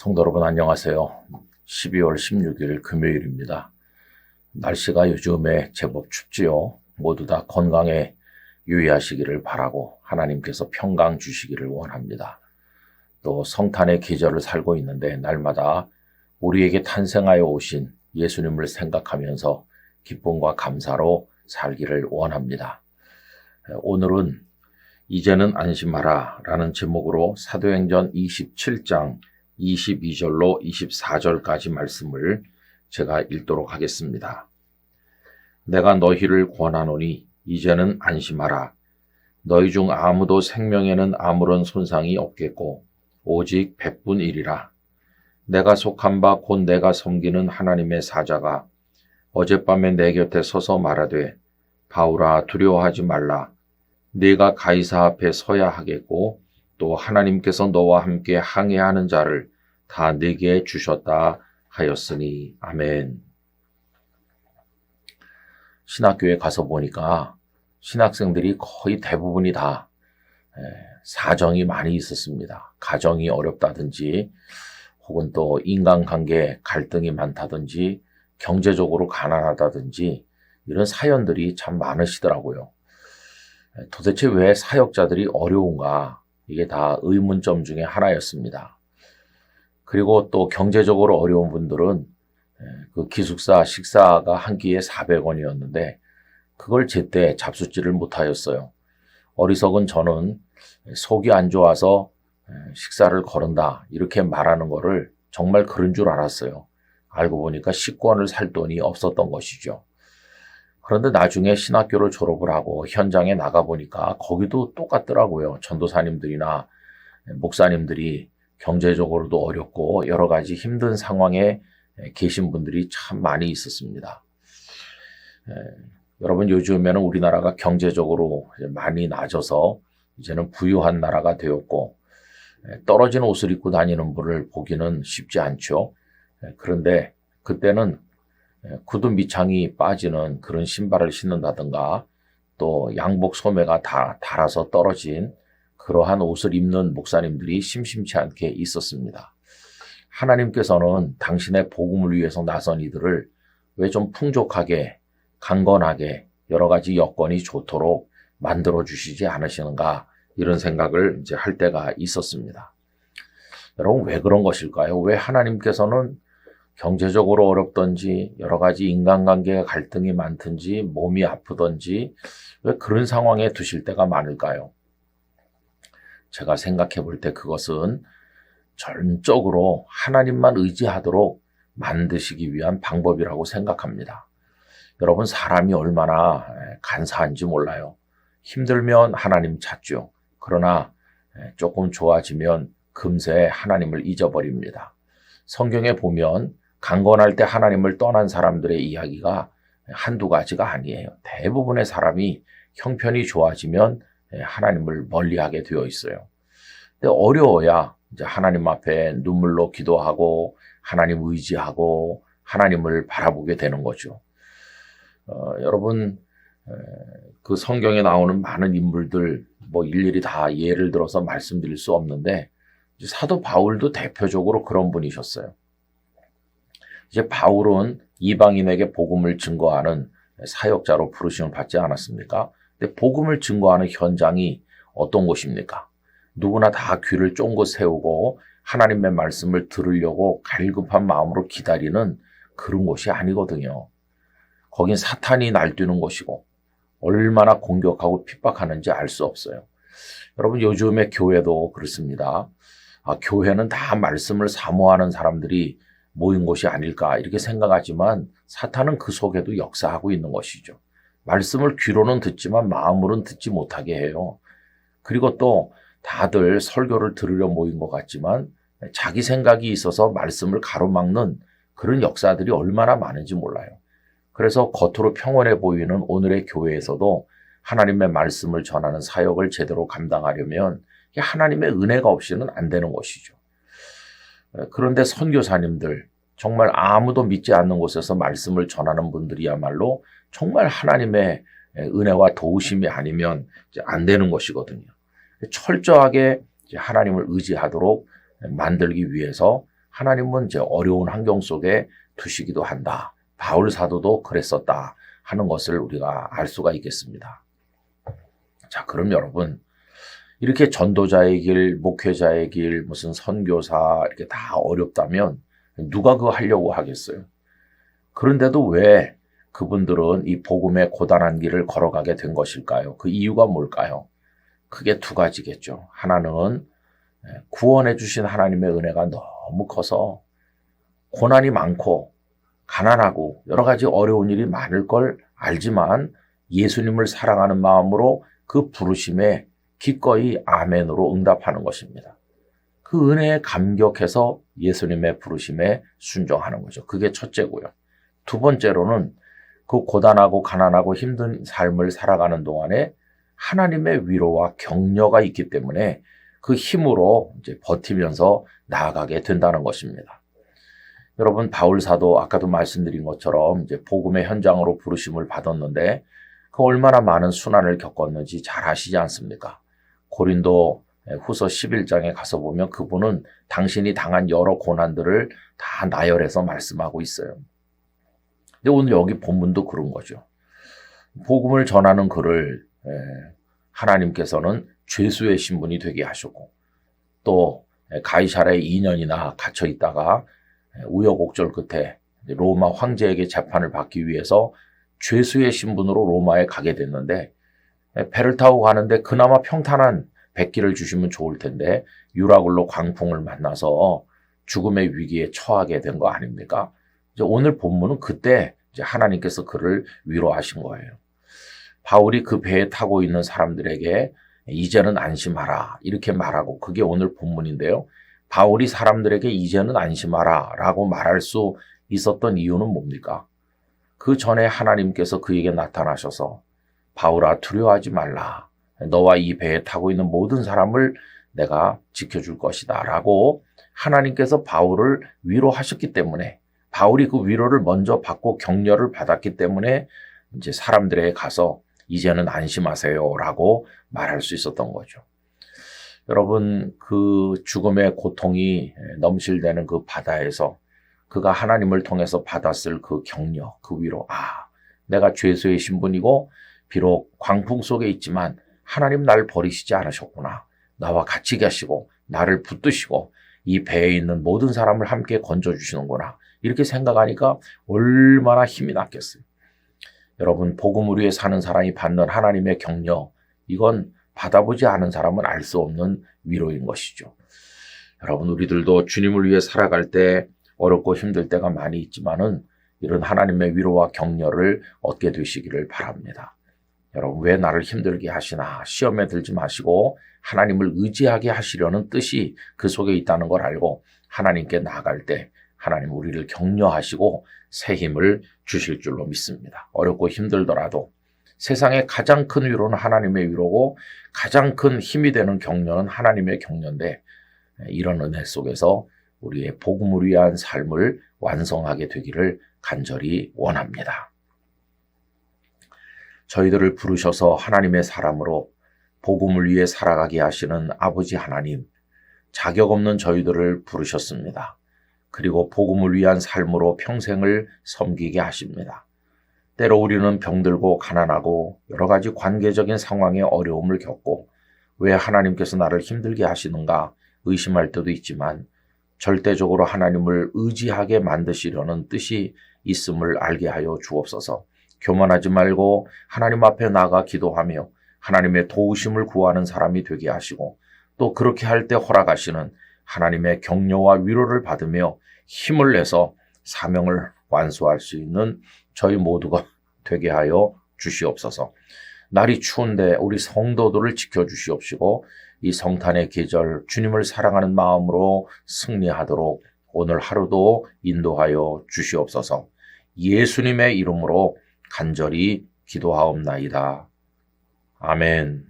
성도 여러분 안녕하세요. 12월 16일 금요일입니다. 날씨가 요즘에 제법 춥지요. 모두 다 건강에 유의하시기를 바라고 하나님께서 평강 주시기를 원합니다. 또 성탄의 계절을 살고 있는데 날마다 우리에게 탄생하여 오신 예수님을 생각하면서 기쁨과 감사로 살기를 원합니다. 오늘은 이제는 안심하라 라는 제목으로 사도행전 27장 22절로 24절까지 말씀을 제가 읽도록 하겠습니다. 내가 너희를 권하노니 이제는 안심하라. 너희 중 아무도 생명에는 아무런 손상이 없겠고 오직 백분이리라. 내가 속한 바 곧 내가 섬기는 하나님의 사자가 어젯밤에 내 곁에 서서 말하되 바울아 두려워하지 말라. 네가 가이사 앞에 서야 하겠고 또 하나님께서 너와 함께 항해하는 자를 다 네게 주셨다 하였으니 아멘. 신학교에 가서 보니까 신학생들이 거의 대부분이 다 사정이 많이 있었습니다. 가정이 어렵다든지 혹은 또 인간관계 갈등이 많다든지 경제적으로 가난하다든지 이런 사연들이 참 많으시더라고요. 도대체 왜 사역자들이 어려운가? 이게 다 의문점 중에 하나였습니다. 그리고 또 경제적으로 어려운 분들은 그 기숙사 식사가 한 끼에 400원이었는데 그걸 제때 잡숫지를 못하였어요. 어리석은 저는 속이 안 좋아서 식사를 거른다 이렇게 말하는 거를 정말 그런 줄 알았어요. 알고 보니까 식권을 살 돈이 없었던 것이죠. 그런데 나중에 신학교를 졸업을 하고 현장에 나가보니까 거기도 똑같더라고요. 전도사님들이나 목사님들이 경제적으로도 어렵고 여러 가지 힘든 상황에 계신 분들이 참 많이 있었습니다. 여러분 요즘에는 우리나라가 경제적으로 많이 나아져서 이제는 부유한 나라가 되었고 떨어진 옷을 입고 다니는 분을 보기는 쉽지 않죠. 그런데 그때는 구두 밑창이 빠지는 그런 신발을 신는다든가 또 양복 소매가 다 닳아서 떨어진 그러한 옷을 입는 목사님들이 심심치 않게 있었습니다. 하나님께서는 당신의 복음을 위해서 나선 이들을 왜 좀 풍족하게 강건하게 여러 가지 여건이 좋도록 만들어 주시지 않으시는가 이런 생각을 이제 할 때가 있었습니다. 여러분 왜 그런 것일까요? 왜 하나님께서는 경제적으로 어렵든지 여러 가지 인간관계가 갈등이 많든지 몸이 아프든지 왜 그런 상황에 두실 때가 많을까요? 제가 생각해 볼 때 그것은 전적으로 하나님만 의지하도록 만드시기 위한 방법이라고 생각합니다. 여러분 사람이 얼마나 간사한지 몰라요. 힘들면 하나님 찾죠. 그러나 조금 좋아지면 금세 하나님을 잊어버립니다. 성경에 보면 강건할 때 하나님을 떠난 사람들의 이야기가 한두 가지가 아니에요. 대부분의 사람이 형편이 좋아지면 하나님을 멀리하게 되어 있어요. 근데 어려워야 이제 하나님 앞에 눈물로 기도하고 하나님 의지하고 하나님을 바라보게 되는 거죠. 여러분 그 성경에 나오는 많은 인물들 뭐 일일이 다 예를 들어서 말씀드릴 수 없는데 사도 바울도 대표적으로 그런 분이셨어요. 이제 바울은 이방인에게 복음을 증거하는 사역자로 부르심을 받지 않았습니까? 근데 복음을 증거하는 현장이 어떤 곳입니까? 누구나 다 귀를 쫑긋 세우고 하나님의 말씀을 들으려고 갈급한 마음으로 기다리는 그런 곳이 아니거든요. 거긴 사탄이 날뛰는 곳이고 얼마나 공격하고 핍박하는지 알 수 없어요. 여러분 요즘의 교회도 그렇습니다. 교회는 다 말씀을 사모하는 사람들이 모인 곳이 아닐까 이렇게 생각하지만 사탄은 그 속에도 역사하고 있는 것이죠. 말씀을 귀로는 듣지만 마음으로는 듣지 못하게 해요. 그리고 또 다들 설교를 들으려 모인 것 같지만 자기 생각이 있어서 말씀을 가로막는 그런 역사들이 얼마나 많은지 몰라요. 그래서 겉으로 평온해 보이는 오늘의 교회에서도 하나님의 말씀을 전하는 사역을 제대로 감당하려면 하나님의 은혜가 없이는 안 되는 것이죠. 그런데 선교사님들 정말 아무도 믿지 않는 곳에서 말씀을 전하는 분들이야말로 정말 하나님의 은혜와 도우심이 아니면 이제 안 되는 것이거든요. 철저하게 하나님을 의지하도록 만들기 위해서 하나님은 이제 어려운 환경 속에 두시기도 한다. 바울 사도도 그랬었다 하는 것을 우리가 알 수가 있겠습니다. 자, 그럼 여러분, 이렇게 전도자의 길, 목회자의 길, 무슨 선교사 이렇게 다 어렵다면 누가 그거 하려고 하겠어요? 그런데도 왜 그분들은 이 복음의 고단한 길을 걸어가게 된 것일까요? 그 이유가 뭘까요? 크게 두 가지겠죠. 하나는 구원해 주신 하나님의 은혜가 너무 커서 고난이 많고 가난하고 여러 가지 어려운 일이 많을 걸 알지만 예수님을 사랑하는 마음으로 그 부르심에 기꺼이 아멘으로 응답하는 것입니다. 그 은혜에 감격해서 예수님의 부르심에 순종하는 거죠. 그게 첫째고요. 두 번째로는 그 고단하고 가난하고 힘든 삶을 살아가는 동안에 하나님의 위로와 격려가 있기 때문에 그 힘으로 이제 버티면서 나아가게 된다는 것입니다. 여러분, 바울 사도 아까도 말씀드린 것처럼 이제 복음의 현장으로 부르심을 받았는데 그 얼마나 많은 순환을 겪었는지 잘 아시지 않습니까? 고린도 후서 11장에 가서 보면 그분은 당신이 당한 여러 고난들을 다 나열해서 말씀하고 있어요. 근데 오늘 여기 본문도 그런 거죠. 복음을 전하는 그를 하나님께서는 죄수의 신분이 되게 하셨고 또 가이사랴에 2년이나 갇혀 있다가 우여곡절 끝에 로마 황제에게 재판을 받기 위해서 죄수의 신분으로 로마에 가게 됐는데 배를 타고 가는데 그나마 평탄한 백기를 주시면 좋을 텐데 유라굴로 광풍을 만나서 죽음의 위기에 처하게 된 거 아닙니까? 이제 오늘 본문은 그때 이제 하나님께서 그를 위로하신 거예요. 바울이 그 배에 타고 있는 사람들에게 이제는 안심하라 이렇게 말하고 그게 오늘 본문인데요. 바울이 사람들에게 이제는 안심하라 라고 말할 수 있었던 이유는 뭡니까? 그 전에 하나님께서 그에게 나타나셔서 바울아 두려워하지 말라. 너와 이 배에 타고 있는 모든 사람을 내가 지켜줄 것이다 라고 하나님께서 바울을 위로하셨기 때문에 바울이 그 위로를 먼저 받고 격려를 받았기 때문에 이제 사람들에게 가서 이제는 안심하세요 라고 말할 수 있었던 거죠. 여러분, 그 죽음의 고통이 넘실대는 그 바다에서 그가 하나님을 통해서 받았을 그 격려, 그 위로, 내가 죄수의 신분이고 비록 광풍 속에 있지만 하나님 날 버리시지 않으셨구나. 나와 같이 계시고 나를 붙드시고 이 배에 있는 모든 사람을 함께 건져주시는구나. 이렇게 생각하니까 얼마나 힘이 났겠어요. 여러분, 복음을 위해 사는 사람이 받는 하나님의 격려, 이건 받아보지 않은 사람은 알 수 없는 위로인 것이죠. 여러분, 우리들도 주님을 위해 살아갈 때 어렵고 힘들 때가 많이 있지만은 이런 하나님의 위로와 격려를 얻게 되시기를 바랍니다. 여러분, 왜 나를 힘들게 하시나 시험에 들지 마시고 하나님을 의지하게 하시려는 뜻이 그 속에 있다는 걸 알고 하나님께 나아갈 때 하나님 우리를 격려하시고 새 힘을 주실 줄로 믿습니다. 어렵고 힘들더라도 세상의 가장 큰 위로는 하나님의 위로고 가장 큰 힘이 되는 격려는 하나님의 격려인데 이런 은혜 속에서 우리의 복음을 위한 삶을 완성하게 되기를 간절히 원합니다. 저희들을 부르셔서 하나님의 사람으로 복음을 위해 살아가게 하시는 아버지 하나님, 자격 없는 저희들을 부르셨습니다. 그리고 복음을 위한 삶으로 평생을 섬기게 하십니다. 때로 우리는 병들고 가난하고 여러 가지 관계적인 상황에 어려움을 겪고 왜 하나님께서 나를 힘들게 하시는가 의심할 때도 있지만 절대적으로 하나님을 의지하게 만드시려는 뜻이 있음을 알게 하여 주옵소서. 교만하지 말고 하나님 앞에 나가 기도하며 하나님의 도우심을 구하는 사람이 되게 하시고 또 그렇게 할 때 허락하시는 하나님의 격려와 위로를 받으며 힘을 내서 사명을 완수할 수 있는 저희 모두가 되게 하여 주시옵소서. 날이 추운데 우리 성도들을 지켜주시옵시고 이 성탄의 계절 주님을 사랑하는 마음으로 승리하도록 오늘 하루도 인도하여 주시옵소서. 예수님의 이름으로 간절히 기도하옵나이다. 아멘.